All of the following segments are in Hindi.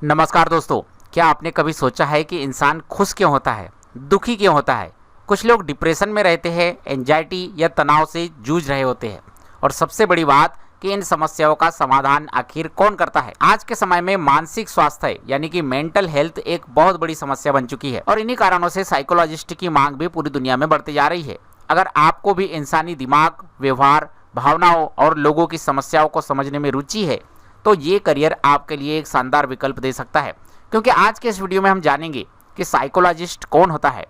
नमस्कार दोस्तों, क्या आपने कभी सोचा है कि इंसान खुश क्यों होता है, दुखी क्यों होता है। कुछ लोग डिप्रेशन में रहते हैं, एंजाइटी या तनाव से जूझ रहे होते हैं। और सबसे बड़ी बात कि इन समस्याओं का समाधान आखिर कौन करता है। आज के समय में मानसिक स्वास्थ्य यानी कि मेंटल हेल्थ एक बहुत बड़ी समस्या बन चुकी है और इन्हीं कारणों से साइकोलॉजिस्ट की मांग भी पूरी दुनिया में बढ़ती जा रही है। अगर आपको भी इंसानी दिमाग, व्यवहार, भावनाओं और लोगों की समस्याओं को समझने में रुचि है तो ये करियर आपके लिए एक शानदार विकल्प दे सकता है। क्योंकि आज के इस वीडियो में हम जानेंगे कि साइकोलॉजिस्ट कौन होता है,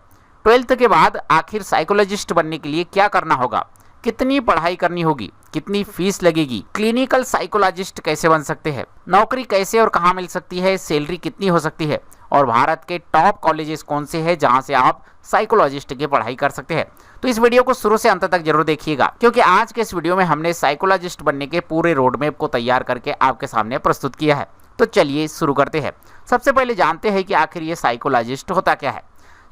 12th के बाद आखिर साइकोलॉजिस्ट बनने के लिए क्या करना होगा, कितनी पढ़ाई करनी होगी, कितनी फीस लगेगी, क्लिनिकल साइकोलॉजिस्ट कैसे बन सकते हैं, नौकरी कैसे और कहां मिल सकती है, सैलरी कितनी हो सकती है और भारत के टॉप कॉलेजेस कौन से हैं जहां से आप साइकोलॉजिस्ट की पढ़ाई कर सकते हैं। तो इस वीडियो को शुरू से अंत तक जरूर देखिएगा, क्योंकि आज के इस वीडियो में हमने साइकोलॉजिस्ट बनने के पूरे रोड मैप को तैयार करके आपके सामने प्रस्तुत किया है। तो चलिए शुरू करते हैं। सबसे पहले जानते हैं कि आखिर ये साइकोलॉजिस्ट होता क्या है।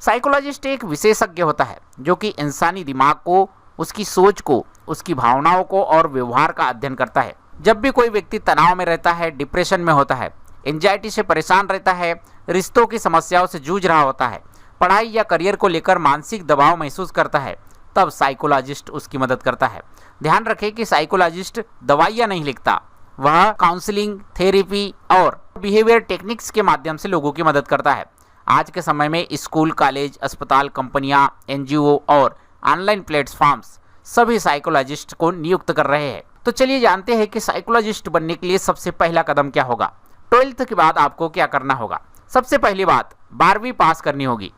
साइकोलॉजिस्ट एक विशेषज्ञ होता है जो कि इंसानी दिमाग को, उसकी सोच को, उसकी भावनाओं को और व्यवहार का अध्ययन करता है। जब भी कोई व्यक्ति तनाव में रहता है, डिप्रेशन में होता है, एंजाइटी से परेशान रहता है, रिश्तों की समस्याओं से जूझ रहा होता है, पढ़ाई या करियर को लेकर मानसिक दबाव महसूस करता है, तब साइकोलॉजिस्ट उसकी मदद करता है। ध्यान रखें कि साइकोलॉजिस्ट दवाइयां नहीं लिखता, वह काउंसलिंग, थेरेपी और बिहेवियर टेक्निक्स के माध्यम से लोगों की मदद करता है। आज के समय में स्कूल, कॉलेज, अस्पताल, कंपनियां, एनजीओ और ऑनलाइन प्लेटफॉर्म्स सभी साइकोलॉजिस्ट को नियुक्त कर रहे हैं। तो चलिए जानते हैं कि साइकोलॉजिस्ट बनने के लिए सबसे पहला कदम क्या होगा। 12th के बाद आपको क्या करना होगा। सबसे पहली बात, 12वीं पास करनी होगी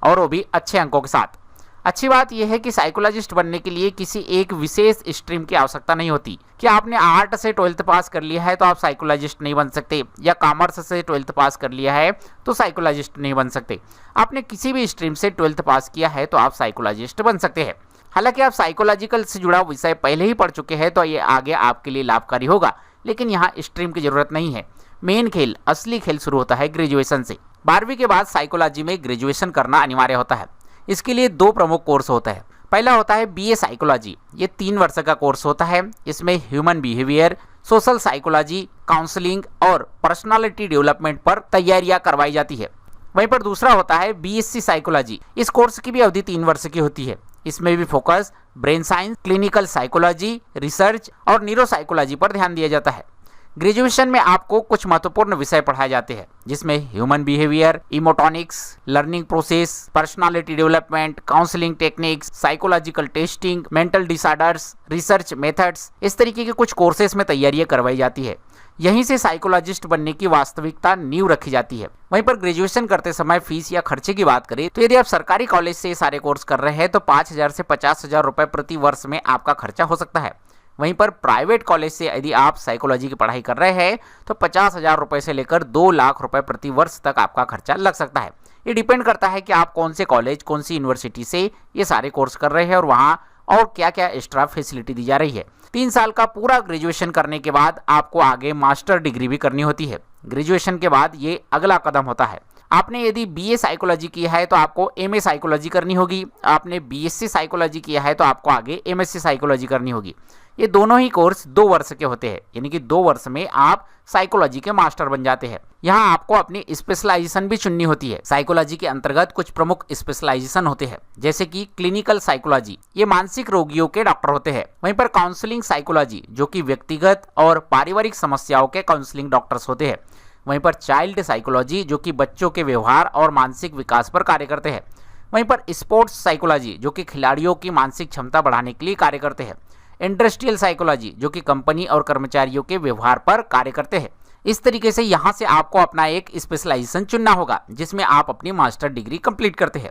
और वो भी अच्छे अंकों के साथ। अच्छी बात यह है कि साइकोलॉजिस्ट बनने के लिए किसी एक विशेष स्ट्रीम की आवश्यकता नहीं होती कि आपने आर्ट से 12th पास कर लिया है तो आप साइकोलॉजिस्ट नहीं बन सकते, या कॉमर्स से 12th पास कर लिया है तो साइकोलॉजिस्ट नहीं बन सकते। आपने किसी भी स्ट्रीम से 12th पास किया है तो आप साइकोलॉजिस्ट बन सकते हैं। हालांकि आप साइकोलॉजिकल से जुड़ा विषय पहले ही पढ़ चुके हैं तो ये आगे आपके लिए लाभकारी होगा, लेकिन यहाँ स्ट्रीम की जरूरत नहीं है। मेन खेल, असली खेल शुरू होता है ग्रेजुएशन से। 12वीं के बाद साइकोलॉजी में ग्रेजुएशन करना अनिवार्य होता है। इसके लिए 2 प्रमुख कोर्स होता है। पहला होता है बीए साइकोलॉजी। ये 3 वर्ष का कोर्स होता है। इसमें human behaviour, social psychology, counselling और पर्सनालिटी डेवलपमेंट पर तैयारियां करवाई जाती है। वहीं पर दूसरा होता है बीएससी साइकोलॉजी। इस कोर्स की भी अवधि 3 वर्ष की होती है। इसमें भी focus brain science, clinical psychology, research और न्यूरो साइकोलॉजी पर ध्यान दिया जाता है। ग्रेजुएशन में आपको कुछ महत्वपूर्ण विषय पढ़ाए जाते हैं जिसमें ह्यूमन बिहेवियर, इमोटॉनिक्स, learning process, personality development, counselling techniques, psychological testing, mental disorders, research methods, इस तरीके के कुछ कोर्सेज में तैयारियां करवाई जाती है। यहीं से साइकोलॉजिस्ट बनने की वास्तविकता नींव रखी जाती है। वहीं पर ग्रेजुएशन करते समय फीस या खर्चे की बात करें तो यदि आप सरकारी कॉलेज से ये सारे कोर्स कर रहे हैं तो 5,000 से 50,000 रुपए प्रति वर्ष में आपका खर्चा हो सकता है। वहीं पर प्राइवेट कॉलेज से यदि आप साइकोलॉजी की पढ़ाई कर रहे हैं तो 50,000 रुपए से लेकर 2 लाख रुपए प्रति वर्ष तक आपका खर्चा लग सकता है। ये डिपेंड करता है कि आप कौन से कॉलेज, कौन सी यूनिवर्सिटी से ये सारे कोर्स कर रहे हैं और वहाँ और क्या क्या एक्स्ट्रा फैसिलिटी दी जा रही है। 3 साल का पूरा ग्रेजुएशन करने के बाद आपको आगे मास्टर डिग्री भी करनी होती है। ग्रेजुएशन के बाद ये अगला कदम होता है। आपने यदि बीए साइकोलॉजी किया है तो आपको एमए साइकोलॉजी करनी होगी। आपने बीएससी साइकोलॉजी किया है तो आपको आगे एमएससी साइकोलॉजी करनी होगी। ये दोनों ही कोर्स 2 वर्ष के होते हैं, यानी कि 2 वर्ष में आप साइकोलॉजी के मास्टर बन जाते हैं। यहाँ आपको अपनी स्पेशलाइजेशन भी चुननी होती है। साइकोलॉजी के अंतर्गत कुछ प्रमुख स्पेशलाइजेशन होते हैं, जैसे कि क्लिनिकल साइकोलॉजी, ये मानसिक रोगियों के डॉक्टर होते हैं। वहीं पर काउंसलिंग साइकोलॉजी, जो कि व्यक्तिगत और पारिवारिक समस्याओं के काउंसलिंग डॉक्टर्स होते हैं। वहीं पर चाइल्ड साइकोलॉजी, जो कि बच्चों के व्यवहार और मानसिक विकास पर कार्य करते हैं। वहीं पर स्पोर्ट्स साइकोलॉजी, जो कि खिलाड़ियों की मानसिक क्षमता बढ़ाने के लिए कार्य करते हैं। इंडस्ट्रियल साइकोलॉजी, जो कि कंपनी और कर्मचारियों के व्यवहार पर कार्य करते हैं। इस तरीके से यहाँ से आपको अपना एक स्पेशलाइजेशन चुनना होगा जिसमें आप अपनी मास्टर डिग्री कंप्लीट करते हैं।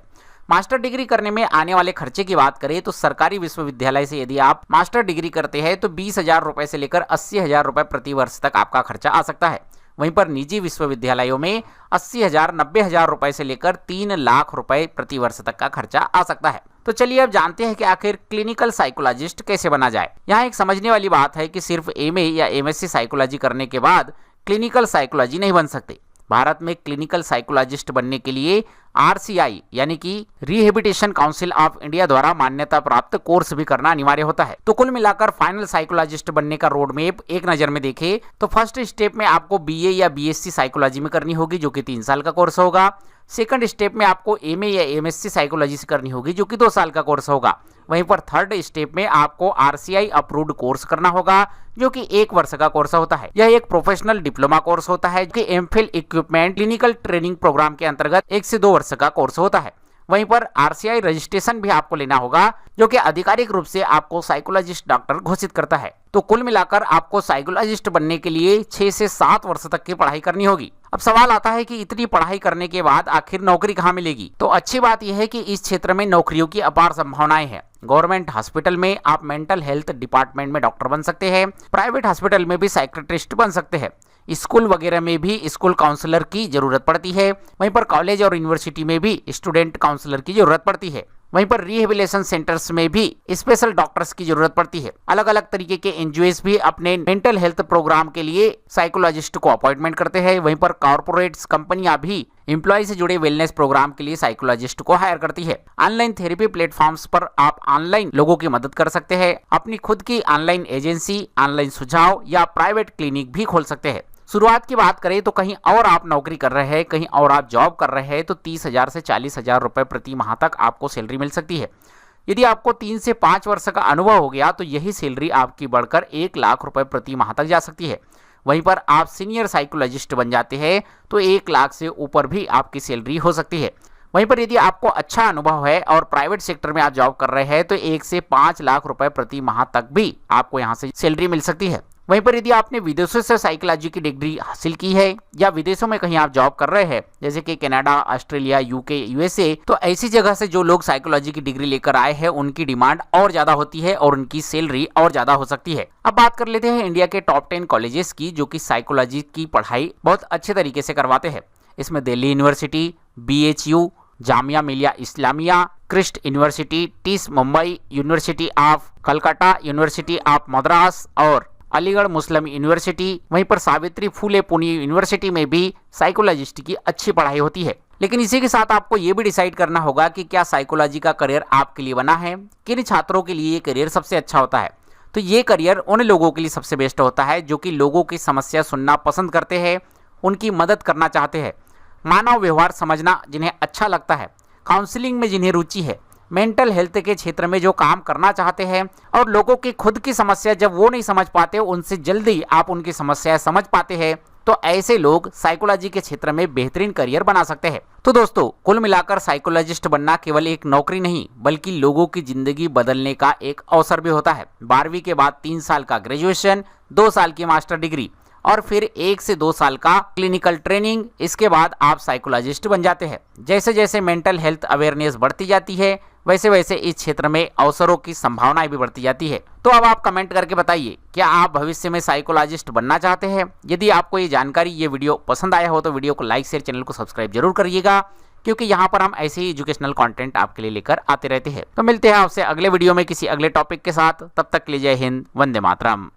मास्टर डिग्री करने में आने वाले खर्चे की बात करें तो सरकारी विश्वविद्यालय से यदि आप मास्टर डिग्री करते हैं तो 20,000 रुपए से लेकर 80,000 रुपए प्रति वर्ष तक आपका खर्चा आ सकता है। वहीं पर निजी विश्वविद्यालयों में 80,000, 90,000 रुपए से लेकर 3 लाख रुपए प्रति वर्ष तक का खर्चा आ सकता है। तो चलिए अब जानते हैं कि आखिर क्लिनिकल साइकोलॉजिस्ट कैसे बना जाए। यहाँ एक समझने वाली बात है कि सिर्फ एमए या एमएससी साइकोलॉजी करने के बाद क्लिनिकल साइकोलॉजी नहीं बन सकते, भारत में क्लिनिकल साइकोलॉजिस्ट बनने के लिए RCI यानी कि रिहेबिलिटेशन काउंसिल ऑफ इंडिया द्वारा मान्यता प्राप्त कोर्स भी करना अनिवार्य होता है। तो कुल मिलाकर फाइनल साइकोलॉजिस्ट बनने का रोड मैप एक नजर में देखें तो फर्स्ट स्टेप में आपको BA या BSc साइकोलॉजी में करनी होगी जो कि 3 साल का कोर्स होगा। सेकंड स्टेप में आपको MA या MSc साइकोलॉजी से करनी होगी जो कि 2 साल का कोर्स होगा। वहीं पर थर्ड स्टेप में आपको RCI अप्रूव्ड कोर्स करना होगा जो कि 1 वर्ष का कोर्स होता है। यह एक प्रोफेशनल डिप्लोमा कोर्स होता है जो कि MPhil equipment clinical training program के अंतर्गत 1 से 2 वर्ष का कोर्स होता है। वहीं पर RCI रजिस्ट्रेशन भी आपको लेना होगा जो कि आधिकारिक रूप से आपको साइकोलॉजिस्ट डॉक्टर घोषित करता है। तो कुल मिलाकर आपको साइकोलॉजिस्ट बनने के लिए 6 से 7 वर्ष तक की पढ़ाई करनी होगी। अब सवाल आता है कि इतनी पढ़ाई करने के बाद आखिर नौकरी कहाँ मिलेगी? तो अच्छी बात यह है कि इस क्षेत्र में नौकरियों की अपार संभावनाएं हैं। गवर्नमेंट हॉस्पिटल में आप मेंटल हेल्थ डिपार्टमेंट में डॉक्टर बन सकते हैं, प्राइवेट हॉस्पिटल में भी साइकियाट्रिस्ट बन सकते हैं, स्कूल वगैरह में भी स्कूल काउंसलर की जरूरत पड़ती है, वहीं पर कॉलेज और यूनिवर्सिटी में भी स्टूडेंट काउंसलर की जरूरत पड़ती है, वहीं पर रिहेबिलिटेशन सेंटर्स में भी स्पेशल डॉक्टर्स की जरूरत पड़ती है। अलग अलग तरीके के NGOs भी अपने मेंटल हेल्थ प्रोग्राम के लिए साइकोलॉजिस्ट को अपॉइंटमेंट करते हैं। वहीं पर कॉर्पोरेट्स कंपनियां भी एम्प्लॉय से जुड़े वेलनेस प्रोग्राम के लिए साइकोलॉजिस्ट को हायर करती है। ऑनलाइन थेरेपी प्लेटफॉर्म्स पर आप ऑनलाइन लोगों की मदद कर सकते हैं, अपनी खुद की ऑनलाइन एजेंसी, ऑनलाइन सुझाव या प्राइवेट क्लिनिक भी खोल सकते हैं। शुरुआत की बात करें तो कहीं और आप नौकरी कर रहे हैं, कहीं और आप जॉब कर रहे हैं तो 30,000 से 40,000 रुपए प्रति माह तक आपको सैलरी मिल सकती है। यदि आपको 3 से 5 वर्ष का अनुभव हो गया तो यही सैलरी आपकी बढ़कर 1 लाख रुपए प्रति माह तक जा सकती है। वहीं पर आप सीनियर साइकोलॉजिस्ट बन जाते हैं तो 1 लाख से ऊपर भी आपकी सैलरी हो सकती है। वहीं पर यदि आपको अच्छा अनुभव है और प्राइवेट सेक्टर में आप जॉब कर रहे हैं तो 1 से 5 लाख रुपए प्रति माह तक भी आपको यहाँ से सैलरी मिल सकती है। वहीं पर यदि आपने विदेशों से साइकोलॉजी की डिग्री हासिल की है या विदेशों में कहीं आप जॉब कर रहे हैं जैसे कि कनाडा, ऑस्ट्रेलिया, UK, USA, तो ऐसी जगह से जो लोग साइकोलॉजी की डिग्री लेकर आए हैं उनकी डिमांड और ज्यादा होती है और उनकी सैलरी और ज्यादा हो सकती है। अब बात कर लेते हैं इंडिया के टॉप 10 कॉलेजेस की जो कि साइकोलॉजी की पढ़ाई बहुत अच्छे तरीके से करवाते हैं। इसमें Delhi university, BHU, Jamia Millia Islamia, Christ university, TISS Mumbai, university of Calcutta, university of Madras और अलीगढ़ मुस्लिम यूनिवर्सिटी, वहीं पर सावित्री फुले पुणे यूनिवर्सिटी में भी साइकोलॉजिस्ट की अच्छी पढ़ाई होती है। लेकिन इसी के साथ आपको ये भी डिसाइड करना होगा कि क्या साइकोलॉजी का करियर आपके लिए बना है, किन छात्रों के लिए ये करियर सबसे अच्छा होता है। तो ये करियर उन लोगों के लिए सबसे बेस्ट होता है जो कि लोगों की समस्या सुनना पसंद करते हैं, उनकी मदद करना चाहते हैं, मानव व्यवहार समझना जिन्हें अच्छा लगता है, काउंसलिंग में जिन्हें रुचि है, मेंटल हेल्थ के क्षेत्र में जो काम करना चाहते हैं और लोगों की खुद की समस्या जब वो नहीं समझ पाते उनसे जल्दी आप उनकी समस्या समझ पाते हैं, तो ऐसे लोग साइकोलॉजी के क्षेत्र में बेहतरीन करियर बना सकते हैं। तो दोस्तों कुल मिलाकर साइकोलॉजिस्ट बनना केवल एक नौकरी नहीं बल्कि लोगों की जिंदगी बदलने का एक अवसर भी होता है। 12वीं के बाद 3 साल का ग्रेजुएशन, 2 साल की मास्टर डिग्री और फिर 1 से 2 साल का क्लिनिकल ट्रेनिंग, इसके बाद आप साइकोलॉजिस्ट बन जाते हैं। जैसे जैसे मेंटल हेल्थ अवेयरनेस बढ़ती जाती है वैसे वैसे इस क्षेत्र में अवसरों की संभावनाएं भी बढ़ती जाती है। तो अब आप कमेंट करके बताइए क्या आप भविष्य में साइकोलॉजिस्ट बनना चाहते हैं। यदि आपको ये जानकारी, ये वीडियो पसंद आया हो तो वीडियो को लाइक, शेयर, चैनल को सब्सक्राइब जरूर करिएगा क्योंकि यहाँ पर हम ऐसे ही एजुकेशनल कंटेंट आपके लिए लेकर आते रहते हैं। तो मिलते हैं आपसे अगले वीडियो में किसी अगले टॉपिक के साथ। तब तक के लिए जय हिंद, वंदे मातरम।